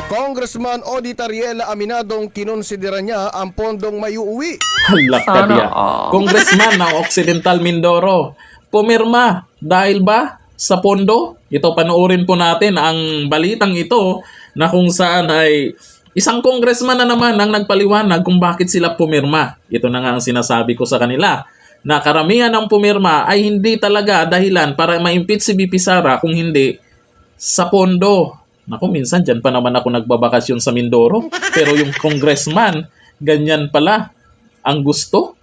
Congressman Odi Tariela aminadong kinonsidera niya ang pondong may uuwi. Halak ka diya. Congressman ng Occidental Mindoro, pumirma dahil ba sa pondo? Ito, panoorin po natin ang balitang ito na kung saan ay isang congressman na naman ang nagpaliwanag kung bakit sila pumirma. Ito na nga ang sinasabi ko sa kanila, na karamihan ng pumirma ay hindi talaga dahilan para ma-impeach si VP Sara, kung hindi sa pondo. Naku, minsan dyan pa naman ako nagbabakasyon sa Mindoro. Pero yung congressman, ganyan pala ang gusto.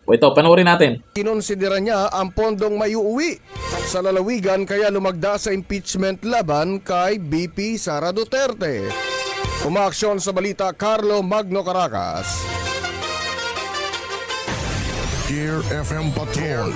O ito, panoorin natin. Kinonsidera niya ang pondong may uuwi sa lalawigan kaya lumagda sa impeachment laban kay VP Sara Duterte. Umaaksyon sa balita, Carlo Magno Caracas. Dear FM Patrol.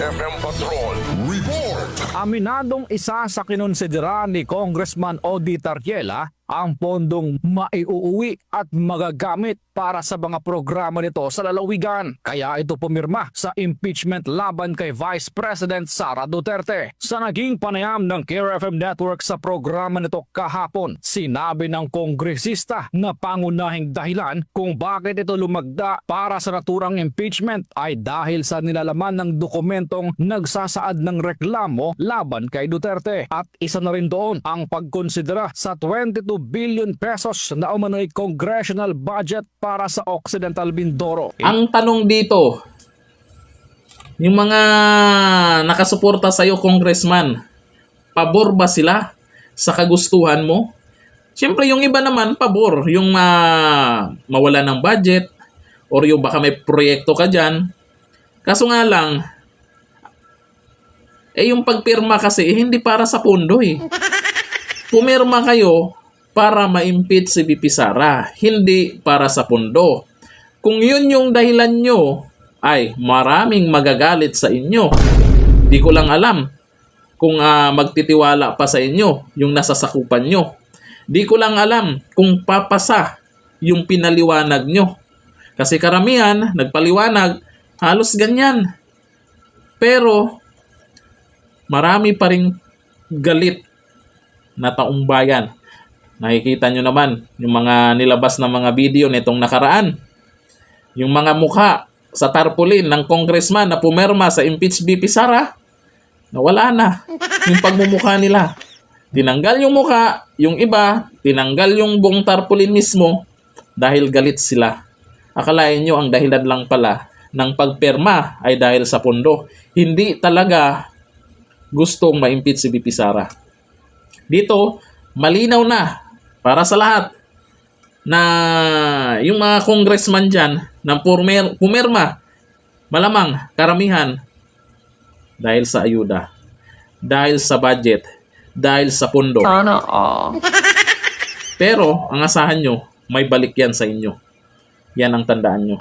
Report. Aminadong isa sa kinonsidera ni Congressman Odi Tariela ang pondong maiuuwi at magagamit para sa mga programa nito sa lalawigan. Kaya ito pumirma sa impeachment laban kay Vice President Sara Duterte. Sa naging panayam ng KRFM Network sa programa nito kahapon, sinabi ng kongresista na pangunahing dahilan kung bakit ito lumagda para sa naturang impeachment ay dahil sa nilalaman ng dokumentong nagsasaad ng reklamo laban kay Duterte. At isa na rin doon ang pagkonsidera sa 22 billion pesos na umano'y congressional budget para sa Occidental Mindoro. Ang tanong dito, yung mga nakasuporta sa'yo, congressman, pabor ba sila sa kagustuhan mo? Siyempre, yung iba naman, pabor. Yung mawala ng budget or yung baka may proyekto ka dyan. Kaso nga lang, yung pagpirma kasi, hindi para sa pondo eh. Pumirma kayo para ma-impeach si VP Sara, hindi para sa pondo. Kung yun yung dahilan nyo, ay maraming magagalit sa inyo. Di ko lang alam kung magtitiwala pa sa inyo yung nasasakupan nyo. Di ko lang alam kung papasa yung pinaliwanag nyo. Kasi karamihan, nagpaliwanag, halos ganyan. Pero, marami pa ring galit na taong bayan. Nakikita nyo naman yung mga nilabas na mga video nitong nakaraan. Yung mga mukha sa tarpaulin ng congressman na pumirma sa impeach VP Sara, nawala na yung pagmumukha nila. Tinanggal yung mukha, yung iba, tinanggal yung buong tarpaulin mismo dahil galit sila. Akalain nyo ang dahilan lang pala ng pagpirma ay dahil sa pondo. Hindi talaga gustong ma-impeach si VP Sara. Dito, malinaw na para sa lahat na yung mga congressman dyan na pumirma, malamang karamihan dahil sa ayuda, dahil sa budget, dahil sa pondo. Sana all. Pero ang asahan nyo, may balik yan sa inyo. Yan ang tandaan nyo.